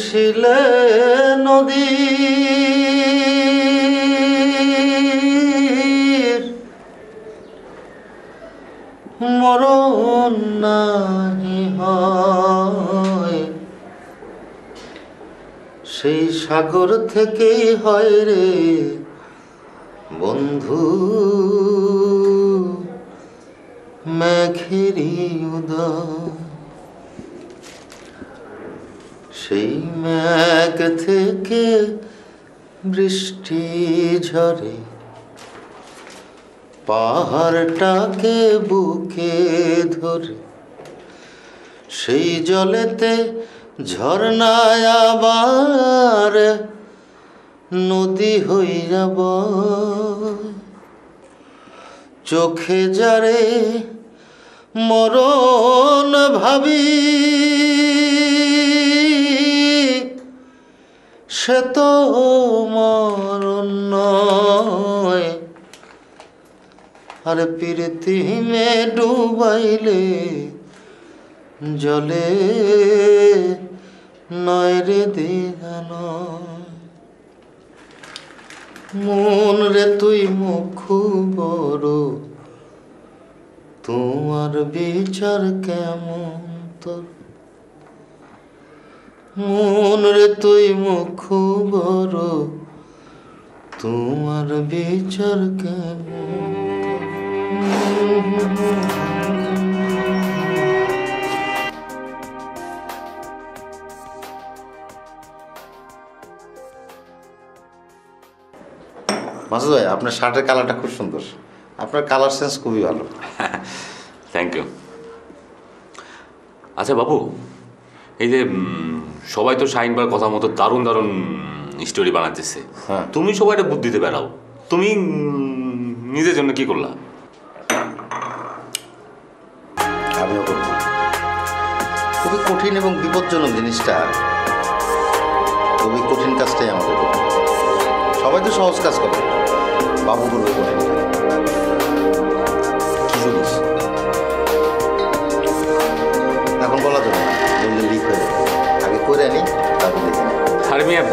শিলে নদীর মরণ নাহি হয়, সেই সাগর থেকেই হয় রে বন্ধু মেঘেরই উদয়। সেই মেঘ থেকে বৃষ্টি ঝরে পাহাড়টাকে বুকে ধরে, সেই জলেতে ঝর্ণায় আবার নদী হইয়া বয়। চোখে যারে মরণ ভাবি সে তো মরণ নয়, আর প্রীতিমে ডুবাইলে জলে নয় রে দেহানো। মন রে তুই মুখ বড়, তোমার বিচার কেমন তোর। মন রে তুই মুখ বড়, তোমার বিচার কেমন। মাসুদ ভাই, আপনার শার্টের কালারটা খুব সুন্দর, আপনার কালার সেন্স খুবই ভালো। Thank you. আচ্ছা বাবু, এই যে সবাই তো শাহিনবার কথা মতো দারুণ দারুণ স্টোরি বানাতেছে, তুমি সবাইটা বুদ্ধিতে বেড়াও, তুমি নিজের জন্য কি করলা? আমিও করব। খুবই কঠিন এবং বিপজ্জনক জিনিসটা, খুবই কঠিন কাজটাই আমাদের করতে। সবাই তো সহজ কাজ করে, বাবু করবে কঠিন। কি জিনিস এখন বলা যাবে না, বললে লিক হয়ে যাবে। আগে করে আনি, তারপর দেখে নি। আরে মিয়া,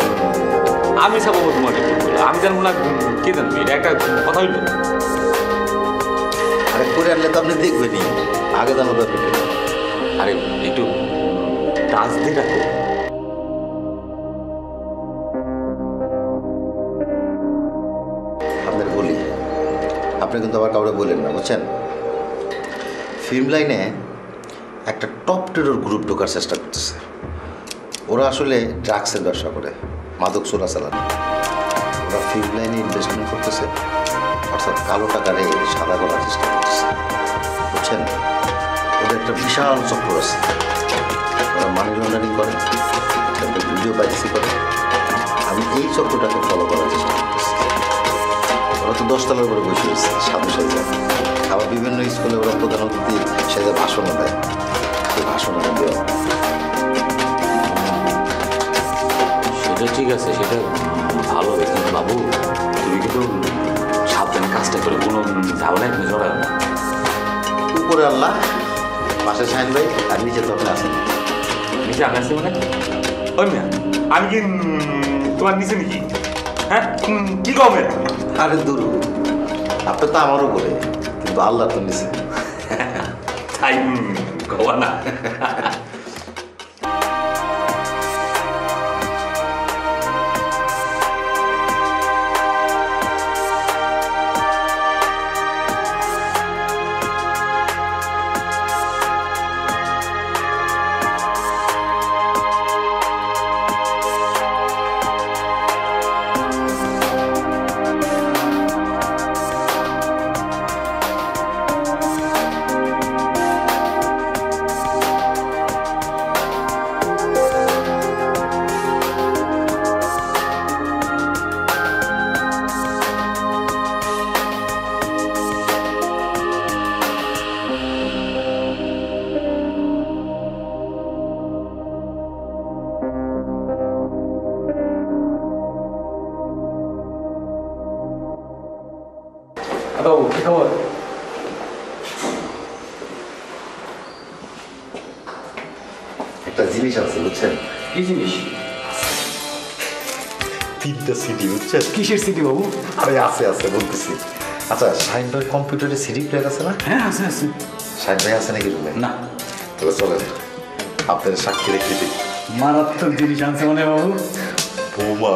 আমি সাবাবো তোমার, আমি জানবো না কে জানবি? এটা একটা কথা হইল। আরে করে আনলে তো আপনি দেখবেনি, আগে জানো দরকার। আরে একটু টাচ দিয়ে রাখো। আপনাদের বলি, আপনি কিন্তু আবার কাউরে বলেন না, বুঝছেন? ফিল্ম লাইনে একটা টপ টেরর গ্রুপ ঢোকার চেষ্টা করতেছে। ওরা আসলে ড্রাগসের ব্যবসা করে, মাদক চোরাচালান। ওরা ফিল্ম লাইনে ইনভেস্টমেন্ট করতেছে, অর্থাৎ কালো টাকারে সাদা করার চেষ্টা করতেছে, বুঝছেন? ওদের একটা বিশাল চক্র আছে। ওরা মানি লন্ডারিং করে, একটা ভিডিও পাইরেসি করে। আমি এই চক্রটাকে ফলো করার চেষ্টা করতেছি। ওরা তো 10 তলার উপরে বসে রয়েছে সাধু সাজা। আবার বিভিন্ন স্কুলে ওরা প্রধান অতিথি সেটা ভাষণও দেয়। সেই ভাষণটা দেওয়া সেটা ঠিক আছে, সেটা ভালো, কিন্তু বাবু তুমি কিন্তু সাবধানে কাজটা করে কোনো ঝামেলায় তুমি জড়ায় না। উপরে আল্লাহ, পাশে শাহিন ভাই, আর নিচে তো আপনি আছেন। নিচে আমি আসছি মানে? ওই মিয়া, আমি কি তোমার নিচে নাকি? হ্যাঁ, কি কবে? আরে দূর, আপনি তো আমার উপরে, কিন্তু আল্লাহ তো নিচে। তাই কবা না। একটা জিনিস আছে, বুঝছেন? কি জিনিস? 3টা সিডি বুঝছেন? কিসের সিটি বাবু? আরে আছে বলতেছি। আচ্ছা শাহিন ভাই কম্পিউটারে সিডি প্লেয়ার আছে না? হ্যাঁ আছে। শাহিন ভাই আছে নাকি রুমে? না, তাহলে চলেন আপনার সাক্ষী রেখে দিই। মারাত্মক জিনিস আনছে মানে বাবু। বোমা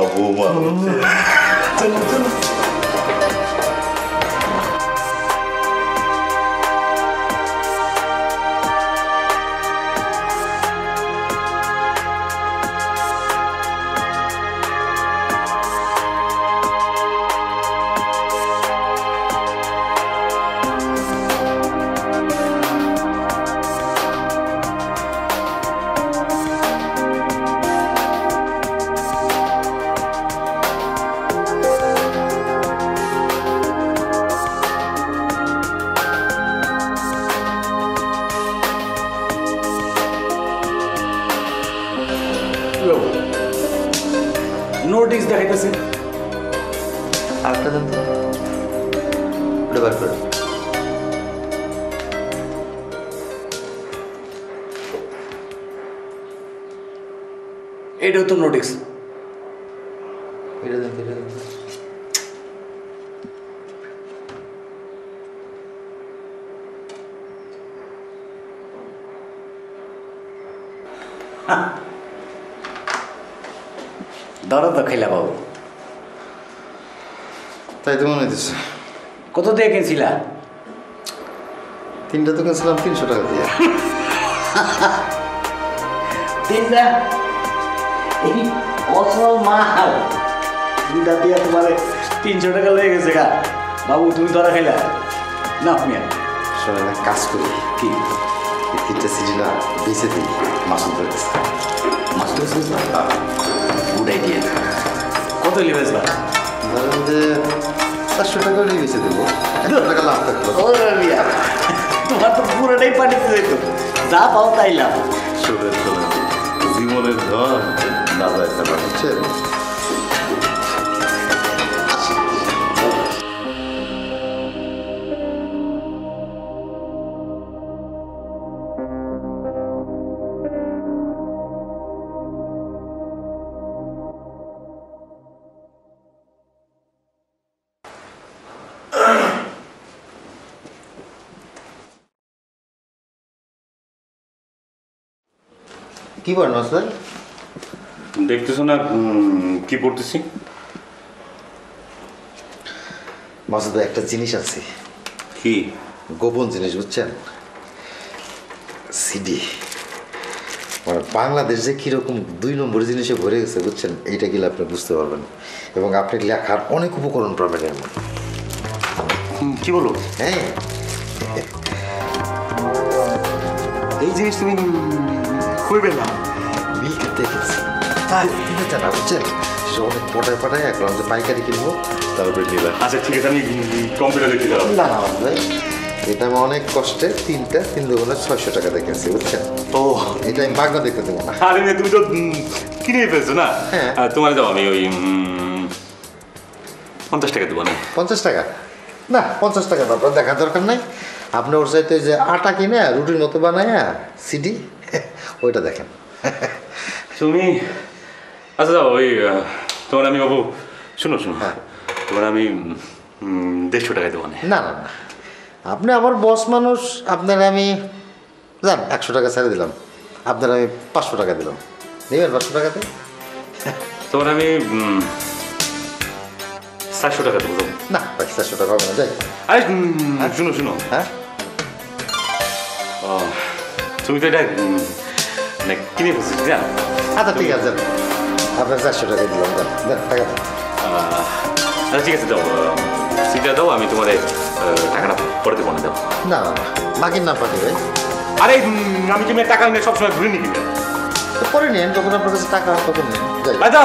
চলো। নোটিস দেখাইতেছে। আরেকটা দেন তো, ওটা বার করে। এটাও তো নোটিস। এটা দেন। দরদ খাইলা বাবু। তাই তো মনে হইতেছে। কত দিয়ে কিনছিলা? 3টা তো কিনছিলাম 300 টাকা দিয়ে। 3টা? এই অসল মাল 3টা দিয়ে তোমার 300 টাকা লেগে গেছে গা বাবু। তুমি ধরা খাইলা না? মিয়া শোনেন এক কাজ করি, কি এই 3টা সিডি না বেঁচে দিই, মাসুদ ধরে গেছে। Master good idea. কত লিবেস বা? ধরেন যে 400 টাকা হলেই বেঁচে দেবো, 100 টাকা লাভ থাকলো। তোমার তো পুরোটাই পানিতে যেত, যা পাও তাই লাভ। শোনেন জীবনের ধন না যায় না, বুঝছেন? কি করেন স্যার? দেখতেছো না কি পড়তেছি? মাসুদ একটা জিনিস আছে, কি গোপন জিনিস, বুঝছেন? সিডি মানে বাংলাদেশ যে কীরকম 2 নম্বর জিনিসে ভরে গেছে, বুঝছেন? এইটা গেলে আপনি বুঝতে পারবেন এবং আপনি লেখার অনেক উপকরণ পাবেন এর মধ্যে। কি বলো? হ্যাঁ, এই জিনিস তুমি কইবে না? মিল্ক দেখেছি তাই কিনতে না, বুঝছেন? সে অনেক পটায় এখন যে পাইকারি কিনবো তারপরে নিলাম। আচ্ছা ঠিক আছে, আমি কম্পিউটারে দেখে যাবো। না ভাই, এটা আমি অনেক কষ্টে 3 দুগুণে 600 টাকা দেখেছি, বুঝছেন? ও এটা আমি বাগনা দেখতে দেবো না। আরে মেয়ে, তুমি তো কিনে ফেলছো না? হ্যাঁ। তোমার যাও, আমি ওই 50 টাকা দেবো না? 50 টাকা না, 50 টাকা আপনার দেখার দরকার নাই। আপনি ওর চাইতে যে আটা কিনে রুটির মতো বানায় সিডি ওইটা দেখেন। তুমি আচ্ছা যাও, ওই তোমার আমি বাবু শুনো হ্যাঁ। তোমার আমি 150 টাকায় দেবো না? না না না, আপনি আমার বস মানুষ, আপনার আমি যান 100 টাকা ছেড়ে দিলাম, আপনার আমি 500 টাকা দিলাম, নেবেন 500 টাকাতে? তোমার আমি 400 টাকা দেবো। না ভাই, 400 টাকা হবে না, যাই। আরে শুনো হ্যাঁ, তুমি তো এটা মানে কিনে ফেলছো, ঠিক আছে? আচ্ছা ঠিক আছে, আপনার 400 টাকা দিলাম, যান দেন টাকা দেন। আচ্ছা ঠিক আছে, দাও সিটটা দাও, আমি তোমার টাকাটা পরে দেবো না, দাও। না না না, বাকির না পাঠিয়ে ভাই, আরে আমি তুমি টাকা নিয়ে সবসময় ঘুরে নিয়ে কিনে পরে নেন, যখন আপনার কাছে টাকা তখন নেন, যাই। দাও